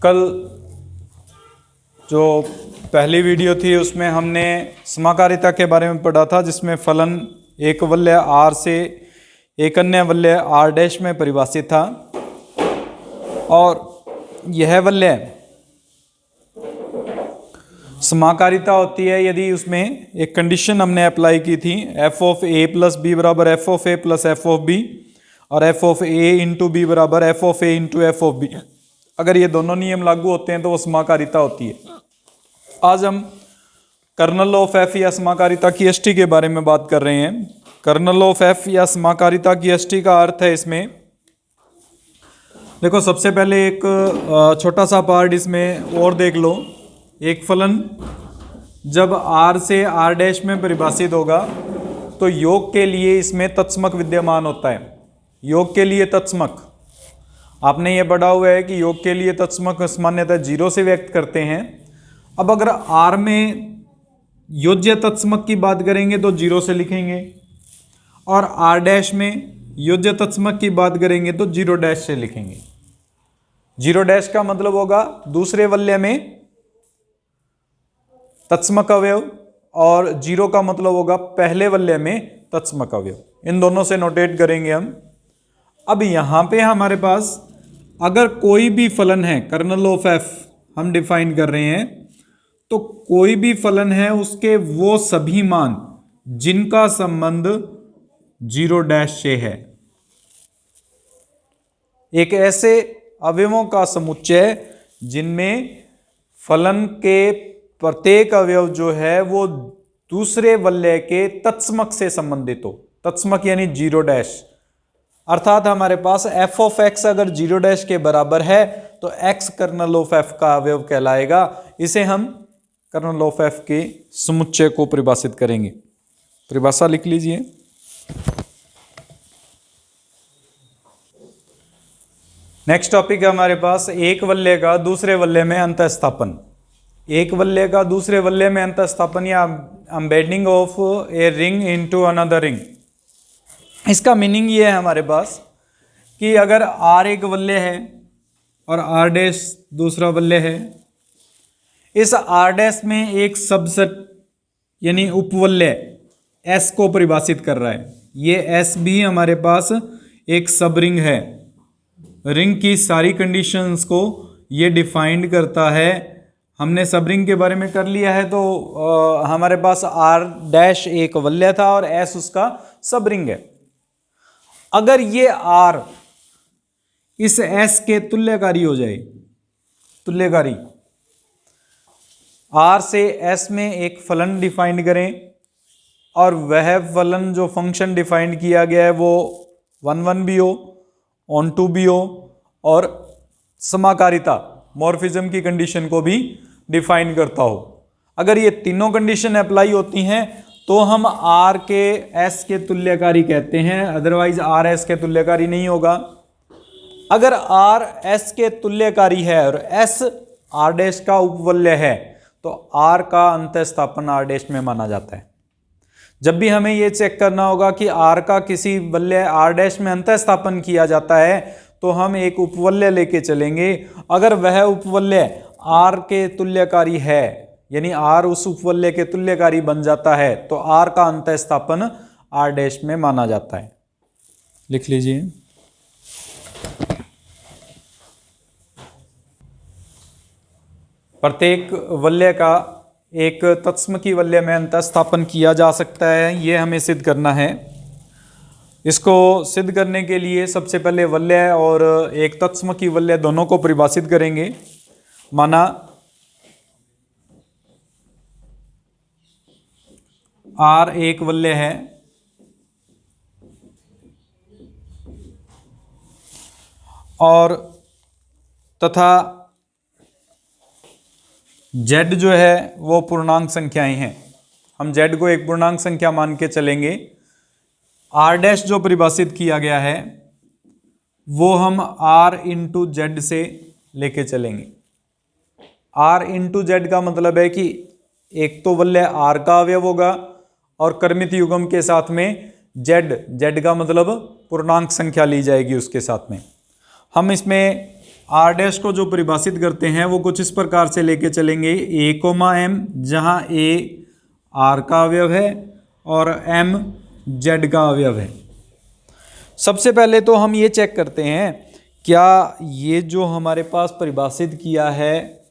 कल जो पहली वीडियो थी उसमें हमने समाकारिता के बारे में पढ़ा था, जिसमें फलन एक वलय आर से एक अन्य वलय आर डैश में परिभाषित था। और यह वलय समाकारिता होती है यदि उसमें एक कंडीशन हमने अप्लाई की थी, F of A plus B बराबर F of A plus F of B और F of A into B बराबर F of A into F of B. अगर ये दोनों नियम लागू होते हैं तो वो समाकारिता होती है। आज हम कर्नल ऑफ एफ या समाकारिता की एसटी के बारे में बात कर रहे हैं। कर्नल ऑफ एफ या समाकारिता की एसटी का अर्थ है, इसमें देखो सबसे पहले एक छोटा सा पार्ट इसमें और देख लो। एक फलन जब आर से आर डैश में परिभाषित होगा तो योग के लिए इसमें तत्समक विद्यमान होता है। योग के लिए तत्समक आपने ये पढ़ा हुआ है कि योग के लिए तत्समक सामान्यतः 0 से व्यक्त करते हैं। अब अगर आर में योज्य तत्समक की बात करेंगे तो 0 से लिखेंगे, और आर डैश में योज्य तत्समक की बात करेंगे तो 0 डैश से लिखेंगे। 0 डैश का मतलब होगा दूसरे वलय में तत्समक अवयव, और 0 का मतलब होगा पहले वलय में तत्समक अवयव। इन दोनों से नोटेट करेंगे हम। अब यहां पे हमारे पास अगर कोई भी फलन है, कर्नल ऑफ एफ हम डिफाइन कर रहे हैं, तो कोई भी फलन है उसके वो सभी मान जिनका संबंध 0 डैश से है। एक ऐसे अवयवों का समुच्चय जिनमें फलन के प्रत्येक अवयव जो है वो दूसरे वलय के तत्समक से संबंधित हो। तत्समक यानी 0 डैश, अर्थात हमारे पास एफ ऑफ एक्स अगर 0 डैश के बराबर है तो एक्स कर्नल ऑफ एफ का अवयव कहलाएगा। इसे हम कर्नल ऑफ एफ के समुच्चय को परिभाषित करेंगे। परिभाषा लिख लीजिए। नेक्स्ट टॉपिक है हमारे पास एक वलय का दूसरे वलय में अंतःस्थापन। एक वलय का दूसरे वलय में अंतःस्थापन या embedding of a ring into another ring. इसका मीनिंग ये है हमारे पास कि अगर आर एक वलय है और आर डैश दूसरा वलय है, इस आर डैश में एक सबसेट यानी उपवलय एस को परिभाषित कर रहा है। ये एस भी हमारे पास एक सब रिंग है। रिंग की सारी कंडीशंस को ये डिफाइंड करता है। हमने सब रिंग के बारे में कर लिया है, तो हमारे पास आर डैश एक वलय था और एस उसका सब रिंग है। अगर ये आर इस एस के तुल्यकारी हो जाए, तुल्यकारी आर से एस में एक फलन डिफाइन करें और वह फलन जो फंक्शन डिफाइन किया गया है वो 1 भी हो, ऑन टू भी हो, और समाकारिता मॉर्फिज्म की कंडीशन को भी डिफाइन करता हो। अगर ये तीनों कंडीशन अप्लाई होती हैं तो हम आर के एस के तुल्यकारी कहते हैं, अदरवाइज आर एस के तुल्यकारी नहीं होगा। अगर आर एस के तुल्यकारी है और एस आर डैश का उपवलय है तो आर का अंतःस्थापन आर डैश में माना जाता है। जब भी हमें यह चेक करना होगा कि आर का किसी वलय आर डैश में अंतःस्थापन किया जाता है तो हम एक उपवलय लेके चलेंगे। अगर वह उपवलय आर के तुल्यकारी है यानी आर उस उपवलय के तुल्यकारी बन जाता है तो आर का अंतःस्थापन आर डैश में माना जाता है। लिख लीजिए। प्रत्येक वलय का एक तत्समकी वलय में अंतःस्थापन किया जा सकता है, ये हमें सिद्ध करना है। इसको सिद्ध करने के लिए सबसे पहले वलय और एक तत्समकी वलय दोनों को परिभाषित करेंगे। माना आर एक वलय है और तथा z जो है वो पूर्णांक संख्याएं हैं। हम z को एक पूर्णांक संख्या मान के चलेंगे। r डैश जो परिभाषित किया गया है वो हम r इंटू जेड से लेके चलेंगे। r इंटू जेड का मतलब है कि एक तो वलय r का अवयव होगा और कर्मित युग्म के साथ में z का मतलब पूर्णांक संख्या ली जाएगी उसके साथ में। हम इसमें आर डैश को जो परिभाषित करते हैं वो कुछ इस प्रकार से लेके चलेंगे, ए कोमा एम, जहाँ ए आर का अवयव है और एम जेड का अवयव है। सबसे पहले तो हम ये चेक करते हैं क्या ये जो हमारे पास परिभाषित किया है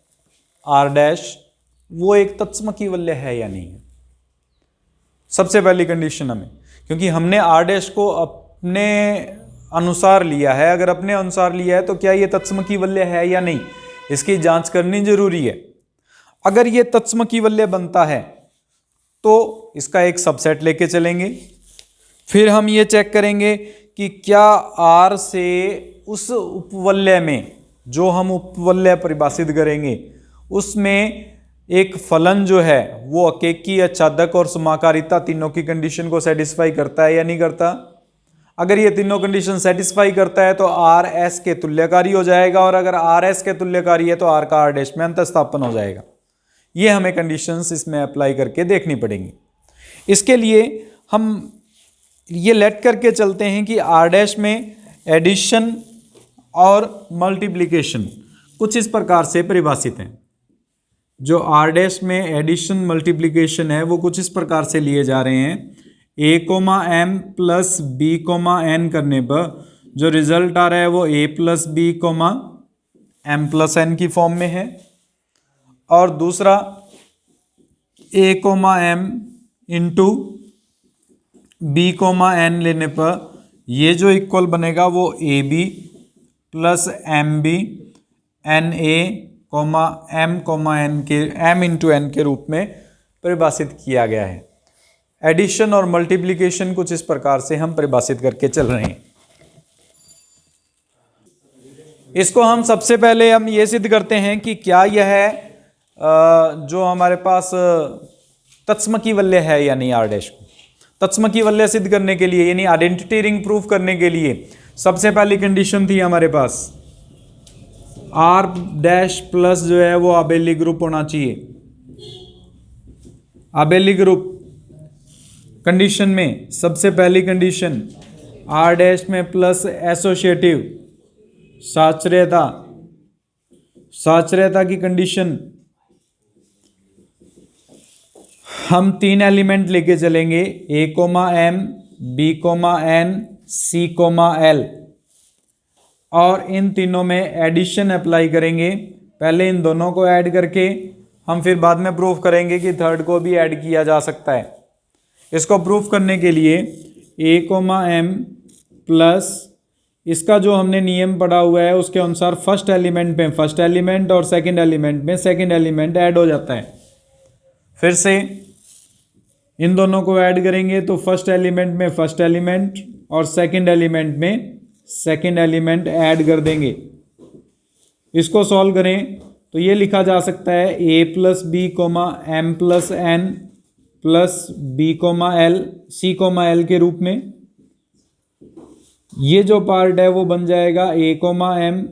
आर डैश वो एक तत्सम वल्य है या नहीं है। सबसे पहली कंडीशन हमें, क्योंकि हमने आर डैश को अपने अनुसार लिया है, अगर अपने अनुसार लिया है तो क्या ये तत्सम वल्य है या नहीं, इसकी जांच करनी जरूरी है। अगर ये तत्सम वल्य बनता है तो इसका एक सबसेट लेके चलेंगे। फिर हम ये चेक करेंगे कि क्या आर से उस उपवलय में, जो हम उपवलय परिभाषित करेंगे उसमें एक फलन जो है वो अकेकी, आच्छादक और समाकारिता तीनों की कंडीशन को सेटिस्फाई करता है या नहीं करता। अगर ये तीनों कंडीशन सेटिस्फाई करता है तो आर एस के तुल्यकारी हो जाएगा, और अगर आर एस के तुल्यकारी है तो आर का आर डैश में अंतःस्थापन हो जाएगा। ये हमें कंडीशंस इसमें अप्लाई करके देखनी पड़ेंगी। इसके लिए हम ये लेट करके चलते हैं कि आर डैश में एडिशन और मल्टीप्लिकेशन कुछ इस प्रकार से परिभाषित हैं। जो आर डैश में एडिशन मल्टीप्लिकेशन है वो कुछ इस प्रकार से लिए जा रहे हैं, A comma M plus B comma N करने पर जो रिजल्ट आ रहा है वो A plus B comma M plus N की फॉर्म में है, और दूसरा A comma M into B comma N लेने पर ये जो इक्वल बनेगा वो A B plus M B N A comma N के एम इंटू एन के रूप में परिभाषित किया गया है। एडिशन और मल्टीप्लिकेशन कुछ इस प्रकार से हम परिभाषित करके चल रहे हैं। इसको हम सबसे पहले हम ये सिद्ध करते हैं कि क्या यह जो हमारे पास तत्सम वल्य है या नहीं। आर डैश को तत्सम वल्य सिद्ध करने के लिए, यानी आइडेंटिटी रिंग प्रूफ करने के लिए सबसे पहली कंडीशन थी हमारे पास आर डैश प्लस जो है वो आबेली ग्रुप होना चाहिए। आबेली ग्रुप कंडीशन में सबसे पहली कंडीशन आर डैश में प्लस एसोसिएटिव साचर्यता की कंडीशन हम तीन एलिमेंट लेके चलेंगे, A comma M, B comma N, C comma L, और इन तीनों में एडिशन अप्लाई करेंगे। पहले इन दोनों को ऐड करके हम फिर बाद में प्रूफ करेंगे कि थर्ड को भी ऐड किया जा सकता है। इसको प्रूफ करने के लिए ए कोमा एम प्लस इसका जो हमने नियम पढ़ा हुआ है उसके अनुसार फर्स्ट एलिमेंट में फर्स्ट एलिमेंट और सेकंड एलिमेंट में सेकंड एलिमेंट ऐड हो जाता है। फिर से इन दोनों को ऐड करेंगे तो फर्स्ट एलिमेंट में फर्स्ट एलिमेंट और सेकंड एलिमेंट में सेकंड एलिमेंट ऐड कर देंगे। इसको सॉल्व करें तो ये लिखा जा सकता है A plus B comma M plus N plus B comma L C comma L के रूप में। ये जो पार्ट है वो बन जाएगा A comma M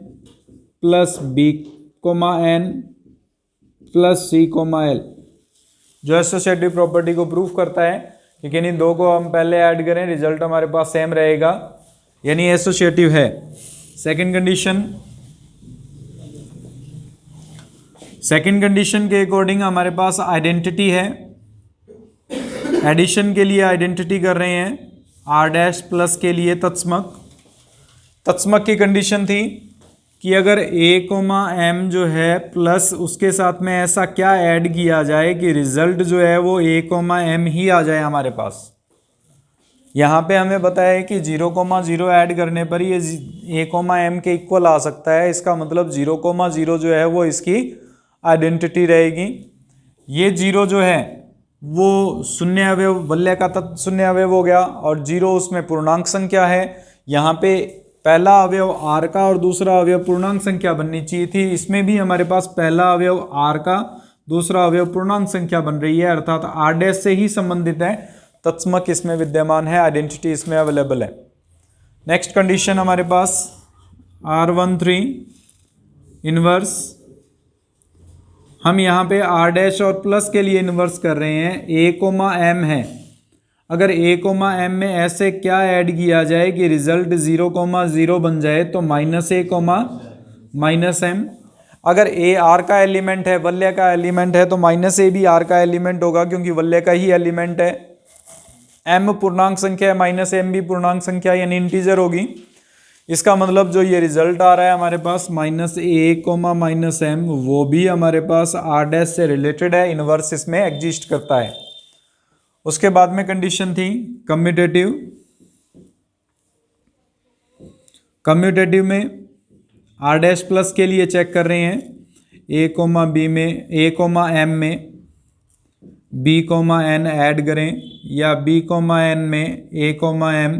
plus B comma N plus C comma L, जो एसोसिएटिव प्रॉपर्टी को प्रूफ करता है। लेकिन इन दो को हम पहले ऐड करें, रिजल्ट हमारे पास सेम रहेगा, यानी एसोसिएटिव है। सेकंड कंडीशन के अकॉर्डिंग हमारे पास आइडेंटिटी है। एडिशन के लिए आइडेंटिटी कर रहे हैं, आर डैश प्लस के लिए तत्समक की कंडीशन थी कि अगर ए कोमा एम जो है प्लस उसके साथ में ऐसा क्या ऐड किया जाए कि रिजल्ट जो है वो ए कोमा एम ही आ जाए हमारे पास। यहाँ पे हमें बताया है कि 0,0 ऐड करने पर ये ए कोमा एम के इक्वल आ सकता है। इसका मतलब 0,0 जो है वो इसकी आइडेंटिटी रहेगी। ये 0 जो है वो शून्य अवयव, वल्य का तत्व शून्य अवयव हो गया, और 0 उसमें पूर्णांक संख्या है। यहाँ पे पहला अवयव आर का और दूसरा अवयव पूर्णांक संख्या बननी चाहिए थी। इसमें भी हमारे पास पहला अवयव आर का, दूसरा अवयव पूर्णांक संख्या बन रही है, अर्थात आर डैश से ही संबंधित है। तत्समक इसमें विद्यमान है, आइडेंटिटी इसमें अवेलेबल है। नेक्स्ट कंडीशन हमारे पास R13 इनवर्स। हम यहाँ पे आर डैश और प्लस के लिए इन्वर्स कर रहे हैं। ए कोमा एम है, अगर ए कोमा एम में ऐसे क्या ऐड किया जाए कि रिजल्ट 0,0 बन जाए तो -a, माइनस एम। अगर ए आर का एलिमेंट है, वलय का एलिमेंट है, तो माइनस ए भी आर का एलिमेंट होगा क्योंकि वलय का ही एलिमेंट है। एम पूर्णांक संख्या है, माइनस एम भी पूर्णांक संख्या यानी इंटीजर होगी। इसका मतलब जो ये रिजल्ट आ रहा है हमारे पास माइनस ए कोमा माइनस एम, वो भी हमारे पास आर डैश से रिलेटेड है, इनवर्स इसमें एग्जिस्ट करता है। उसके बाद में कंडीशन थी कम्यूटेटिव। कम्यूटेटिव में आर डैश प्लस के लिए चेक कर रहे हैं ए कोमा बी में, ए कोमा एम में बी कोमा एन ऐड करें या बी कोमा एन में A comma M,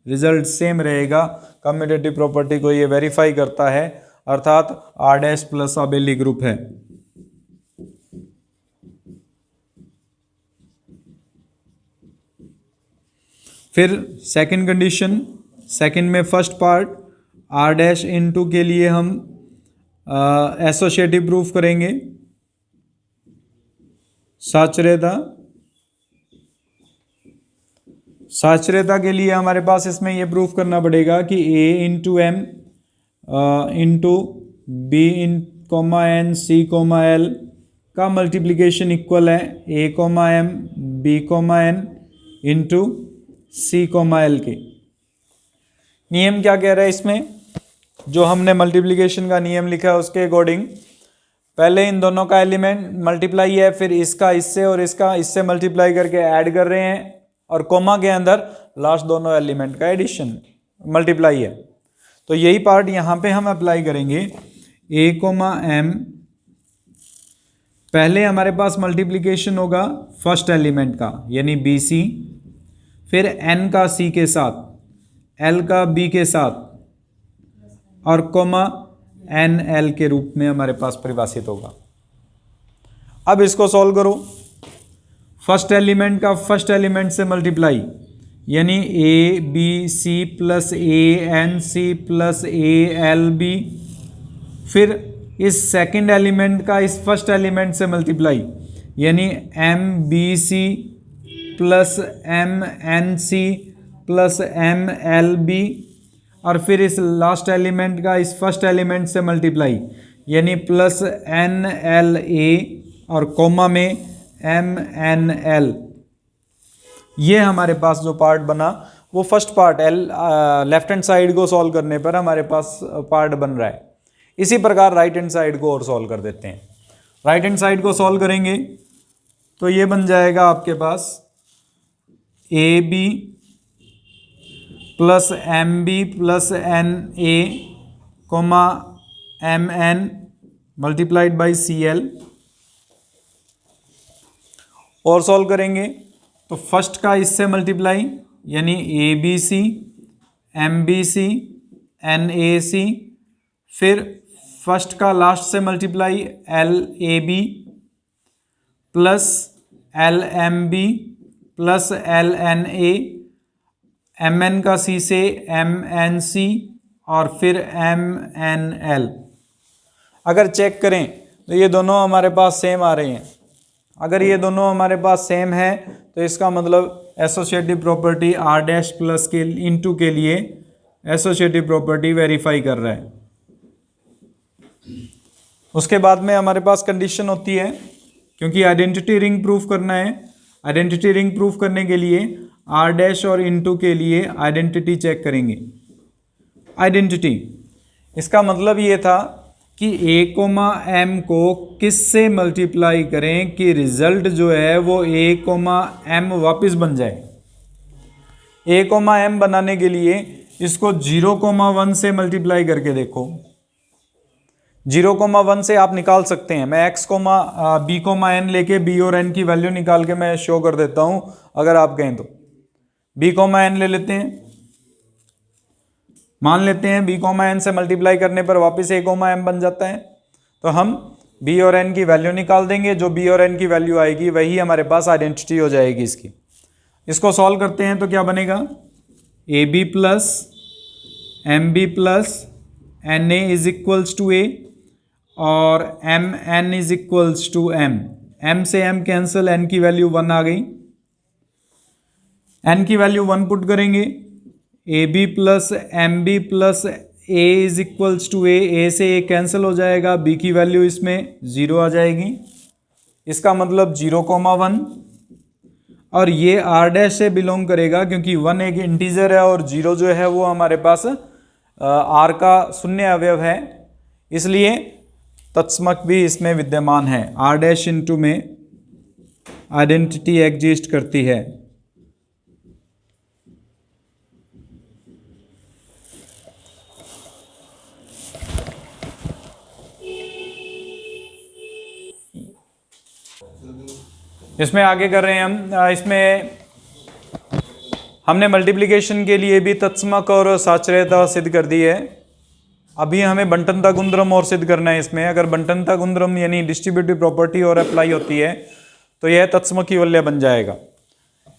result same रहेगा। कम्यूटेटिव प्रॉपर्टी को ये वेरीफाई करता है, अर्थात R dash plus abelian group है। फिर सेकंड कंडीशन, सेकंड में first part R dash into के लिए हम एसोसिएटिव प्रूफ करेंगे, साचर्यता के लिए हमारे पास इसमें ये प्रूफ करना पड़ेगा कि a into M into B in comma N C comma L का मल्टीप्लिकेशन इक्वल है a comma M B comma N into C comma L के। नियम क्या कह रहा है इसमें, जो हमने मल्टीप्लिकेशन का नियम लिखा है उसके अकॉर्डिंग पहले इन दोनों का एलिमेंट मल्टीप्लाई है, फिर इसका इससे और इसका इससे मल्टीप्लाई करके ऐड कर रहे हैं, और कोमा के अंदर लास्ट दोनों एलिमेंट का एडिशन मल्टीप्लाई है। तो यही पार्ट यहाँ पे हम अप्लाई करेंगे। ए कोमा एम, पहले हमारे पास मल्टीप्लिकेशन होगा फर्स्ट एलिमेंट का यानी बी सी, फिर एन का सी के साथ, एल का बी के साथ, और कोमा एन एल के रूप में हमारे पास परिभाषित होगा। अब इसको सॉल्व करो। फर्स्ट एलिमेंट का फर्स्ट एलिमेंट से मल्टीप्लाई यानी A B C plus A N C plus A L B, फिर इस सेकंड एलिमेंट का इस फर्स्ट एलिमेंट से मल्टीप्लाई यानी M B C plus M N C plus M L B, और फिर इस लास्ट एलिमेंट का इस फर्स्ट एलिमेंट से मल्टीप्लाई यानी प्लस एन एल ए और कोमा में एम एन एल। ये हमारे पास जो पार्ट बना वो first part L left hand side को सॉल्व करने पर हमारे पास पार्ट बन रहा है। इसी प्रकार राइट हैंड साइड को और सॉल्व कर देते हैं। राइट हैंड साइड को सॉल्व करेंगे तो ये बन जाएगा आपके पास A B plus M B plus N A comma M N multiplied by C L. और सॉल्व करेंगे तो फर्स्ट का इससे मल्टीप्लाई यानी A B C M B C N A C, फिर फर्स्ट का लास्ट से multiply L A B plus L M B plus L N A, M N का सी से एम एन सी और फिर एम एन एल। अगर check करें तो ये दोनों हमारे पास सेम आ रहे हैं। अगर ये दोनों हमारे पास सेम है तो इसका मतलब associative property R dash plus के इनटू के लिए एसोसिएटिव प्रॉपर्टी वेरीफाई कर रहा है। उसके बाद में हमारे पास कंडीशन होती है, क्योंकि आइडेंटिटी रिंग प्रूफ करना है। आइडेंटिटी रिंग प्रूफ करने के लिए आर डैश और इनटू के लिए आइडेंटिटी चेक करेंगे। आइडेंटिटी इसका मतलब ये था कि ए कोमा एम को किस से मल्टीप्लाई करें कि रिजल्ट जो है वो ए कोमा एम वापस बन जाए। ए कोमा एम बनाने के लिए इसको 0,1 से मल्टीप्लाई करके देखो। 0,1 से आप निकाल सकते हैं। मैं x comma B comma N लेके बी और एन की वैल्यू निकाल के मैं शो कर देता हूं। अगर आप कहें तो बी कोमा एन ले लेते हैं, मान लेते हैं बी कोमा एन से मल्टीप्लाई करने पर वापस ए कोमा एम बन जाता है। तो हम बी और एन की वैल्यू निकाल देंगे। जो बी और एन की वैल्यू आएगी वही हमारे पास आइडेंटिटी हो जाएगी इसकी। इसको सॉल्व करते हैं तो क्या बनेगा, A B plus M B plus N A is equals to A और M N is equals to M. M से एम कैंसिल, एन की वैल्यू 1 आ गई। एन की वैल्यू 1 पुट करेंगे, A B plus M B plus a is equals to A से A cancel हो जाएगा, b की वैल्यू इसमें 0 आ जाएगी, इसका मतलब 0,1। और ये r डैश से बिलोंग करेगा क्योंकि 1 एक इंटीजर है और 0 जो है वो हमारे पास r का शून्य अवयव है, इसलिए तत्समक भी इसमें विद्यमान है। r डैश इंटू में आइडेंटिटी एग्जिस्ट करती है। इसमें आगे कर रहे हैं हम, इसमें हमने मल्टीप्लिकेशन के लिए भी तत्समक और साचर्यता सिद्ध कर दी है। अभी हमें बंटनता गुणधर्म और सिद्ध करना है। इसमें अगर बंटनता गुणधर्म यानी डिस्ट्रीब्यूटिव प्रॉपर्टी और अप्लाई होती है तो यह तत्समकी वलय बन जाएगा।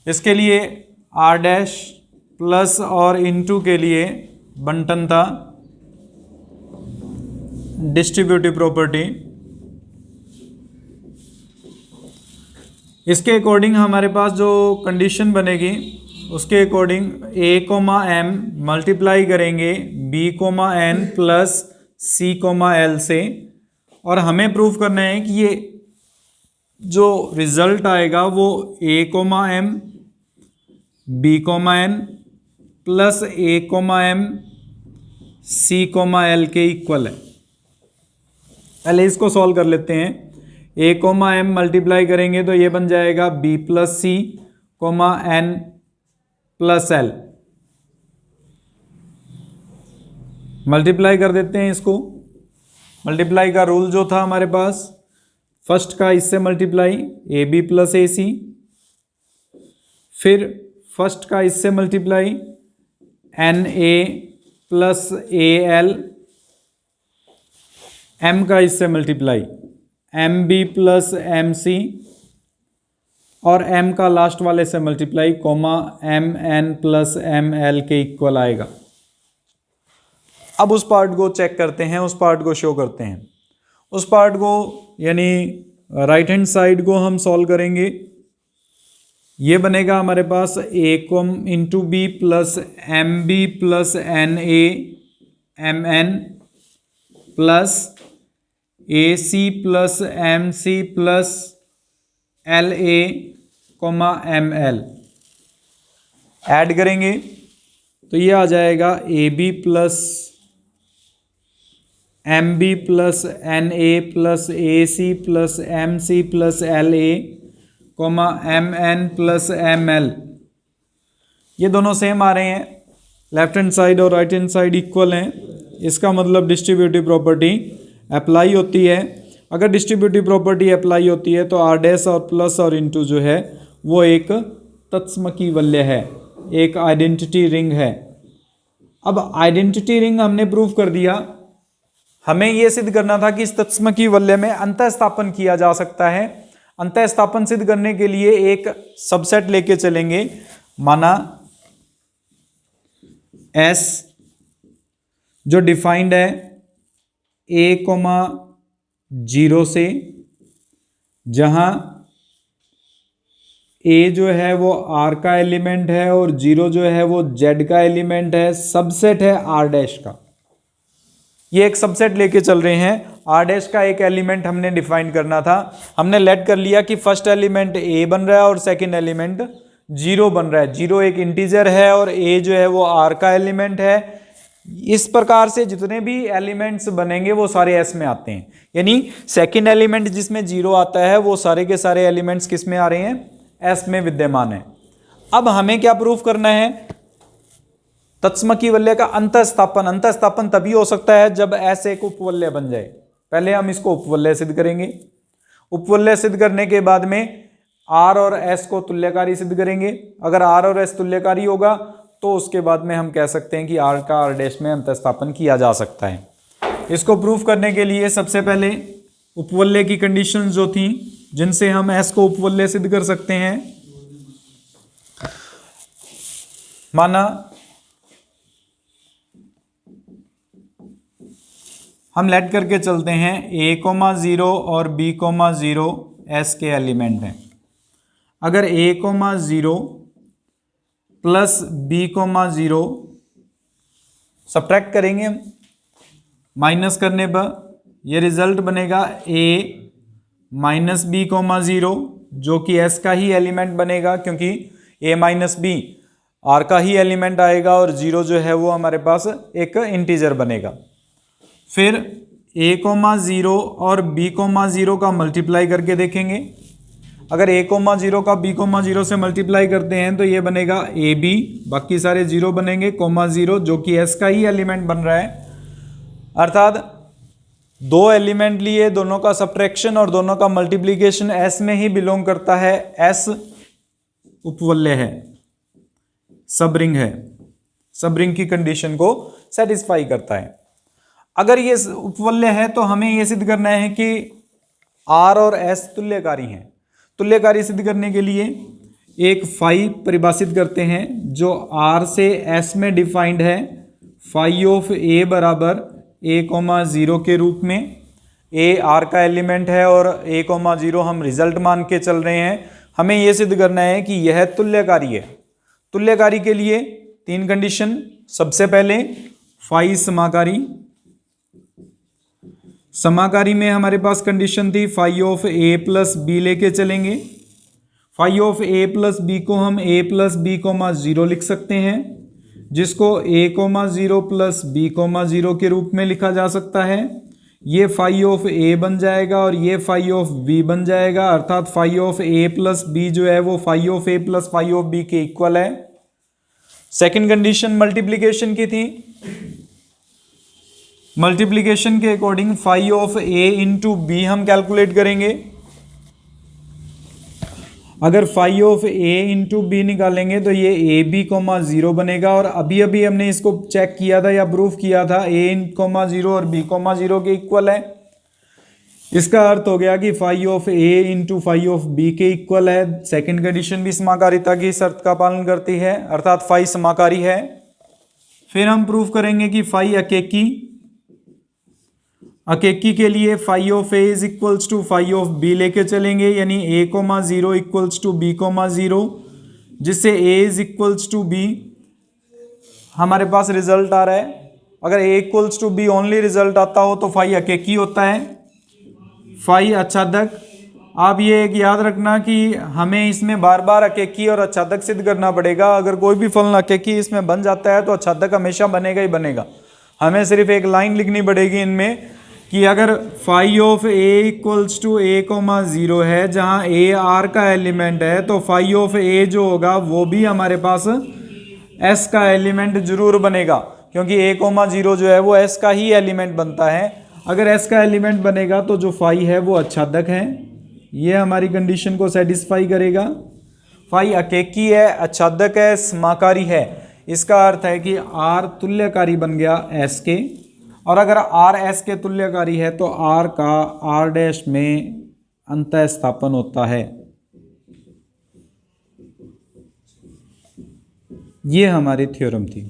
इसके लिए r डैश प्लस और इनटू के लिए बंटनता डिस्ट्रीब्यूटिव प्रॉपर्टी, इसके अकॉर्डिंग हमारे पास जो कंडीशन बनेगी उसके अकॉर्डिंग a, m मल्टीप्लाई करेंगे b, n plus c, l से, और हमें प्रूफ करना है कि ये जो रिजल्ट आएगा वो a, m b, n plus a, m c, l के इक्वल है। पहले इसको सॉल्व कर लेते हैं। a, m मल्टीप्लाई करेंगे तो ये बन जाएगा b plus c, n plus l। Multiply कर देते हैं इसको। मल्टीप्लाई का रूल जो था हमारे पास, फर्स्ट का इससे multiply A B plus A C, फिर फर्स्ट का इससे multiply N A plus A L, M का इससे multiply M B plus M C, और m का लास्ट वाले से multiply M N plus M L के इक्वल आएगा। अब उस पार्ट को चेक करते हैं, उस पार्ट को शो करते हैं। उस पार्ट को यानी राइट हैंड साइड को हम सॉल्व करेंगे। ये बनेगा हमारे पास a into B plus M B plus N A M N plus A C plus M C plus L A M L. Add करेंगे तो ये आ जाएगा A B plus M B plus N A plus A C plus M C plus L A M N plus M L. ये दोनों same आ रहे हैं, लेफ्ट हैंड साइड और राइट हैंड साइड इक्वल हैं। इसका मतलब डिस्ट्रीब्यूटिव प्रॉपर्टी अप्लाई होती है। अगर डिस्ट्रीब्यूटिव प्रॉपर्टी अप्लाई होती है तो r डैश और प्लस और इनटू जो है वो एक तत्समकी वलय है, एक आइडेंटिटी रिंग है। अब आइडेंटिटी रिंग हमने प्रूव कर दिया। हमें यह सिद्ध करना था कि इस तत्समकी वलय में अंतःस्थापन किया जा सकता है। अंतःस्थापन सिद्ध करने के लिए एक सबसेट लेके चलेंगे। माना S जो डिफाइंड है a, 0 से, जहां a जो है वो r का एलिमेंट है और 0 जो है वो z का एलिमेंट है। सबसेट है r डैश का। ये एक सबसेट लेके चल रहे हैं। r डैश का एक एलिमेंट हमने डिफाइन करना था। हमने लेट कर लिया कि फर्स्ट एलिमेंट a बन रहा है और सेकंड एलिमेंट 0 बन रहा है। 0 एक इंटीजर है और a जो है वो r का एलिमेंट है। इस प्रकार से जितने भी एलिमेंट्स बनेंगे वो सारे S में आते हैं। यानी सेकंड एलिमेंट जिसमें 0 आता है वो सारे के सारे एलिमेंट्स किस में आ रहे हैं? S में विद्यमान है। अब हमें क्या प्रूफ करना है? तत्समकी वलय का अंतःस्थापन। अंतःस्थापन तभी हो सकता है जब S एक उपवलय बन जाए। पहले हम इसको उपवलय सिद्ध करेंगे। उपवलय सिद्ध करने के बाद में R और S को तुल्यकारी सिद्ध करेंगे। अगर R और S तुल्यकारी होगा तो उसके बाद में हम कह सकते हैं कि R का R डैश में अंतःस्थापन किया जा सकता है। इसको प्रूफ करने के लिए सबसे पहले उपवलय की कंडीशंस जो थी जिनसे हम S को उपवलय सिद्ध कर सकते हैं। माना हम लेट करके चलते हैं a, 0 और b, 0 S के एलिमेंट हैं। अगर a, 0 प्लस b, 0 सब्ट्रैक्ट करेंगे हम माइनस करने पर ये रिजल्ट बनेगा a माइनस बी कोमा 0, जो कि s का ही एलिमेंट बनेगा, क्योंकि a माइनस बी r का ही एलिमेंट आएगा और 0 जो है वो हमारे पास एक इंटीजर बनेगा। फिर a कोमा 0 और b कोमा 0 का मल्टीप्लाई करके देखेंगे। अगर a कोमा 0 का b कोमा 0 से मल्टीप्लाई करते हैं तो ये बनेगा ए बी, बाकी सारे 0 बनेंगे, कोमा 0 जो कि s का ही एलिमेंट बन रहा है। अर्थात दो एलिमेंट लिए, दोनों का सब्ट्रैक्शन और दोनों का मल्टीप्लीकेशन s में ही बिलोंग करता है। s उपवलय है, सब रिंग है, सब रिंग की कंडीशन को सेटिस्फाई करता है। अगर ये उपवलय है तो हमें यह सिद्ध करना है कि r और s तुल्यकारी हैं। तुल्यकारी सिद्ध करने के लिए एक फाई परिभाषित करते हैं जो r से s में डिफाइंड है। फाई ऑफ a बराबर a कोमा 0 के रूप में। a r का एलिमेंट है और a कोमा 0 हम रिजल्ट मान के चल रहे हैं। हमें यह सिद्ध करना है कि यह तुल्यकारी है। तुल्यकारी के लिए तीन कंडीशन। सबसे पहले फाई समाकारी। समाकारी में हमारे पास कंडीशन थी phi of a plus B लेके चलेंगे। Phi of a plus B को हम a प्लस बी कोमा 0 लिख सकते हैं, जिसको a comma 0 plus B comma 0 के रूप में लिखा जा सकता है। ये फाई ऑफ a बन जाएगा और ये फाई ऑफ b बन जाएगा। अर्थात phi of a plus B जो है वो phi of a plus phi of b के इक्वल है। सेकंड कंडीशन मल्टीप्लिकेशन की थी। मल्टीप्लिकेशन के according phi of a into B हम कैलकुलेट करेंगे। अगर phi of a into B निकालेंगे तो ये ए बी कोमा 0 बनेगा। और अभी अभी हमने इसको चेक किया था या प्रूफ किया था, a कोमा 0 और b कोमा 0 के इक्वल है। इसका अर्थ हो गया कि phi of a into phi of b के इक्वल है। सेकंड कंडीशन भी समाकारिता की शर्त का पालन करती है, अर्थात फाई समाकारी है। फिर हम प्रूफ करेंगे कि फाई अकेकी। अकेकी के लिए phi of a is equals to phi of b लेके चलेंगे, यानी a comma 0 equals to b comma 0, जिससे a is equals to b हमारे पास रिजल्ट आ रहा है। अगर a equals to b only result आता हो तो फाई अकेकी होता है। फाई आच्छादक। आप ये एक याद रखना कि हमें इसमें बार बार अकेकी और आच्छादक सिद्ध करना पड़ेगा। अगर कोई भी फलन अकेकी इसमें बन जाता है तो आच्छादक हमेशा बनेगा ही बनेगा। हमें सिर्फ एक लाइन लिखनी पड़ेगी इनमें कि अगर phi of a equals to a comma 0 है, जहां a r का एलिमेंट है, तो फाई ऑफ a जो होगा वो भी हमारे पास s का एलिमेंट जरूर बनेगा, क्योंकि a कोमा 0 जो है वो s का ही एलिमेंट बनता है। अगर s का एलिमेंट बनेगा तो जो फाई है वो आच्छादक है। ये हमारी कंडीशन को सेटिस्फाई करेगा। फाई अकेकी है, आच्छादक है, समाकारी है। इसका अर्थ है कि r तुल्यकारी बन गया s के, और अगर r s के तुल्यकारी है तो r का r डैश में अंतः स्थापन होता है। ये हमारी थ्योरम थी।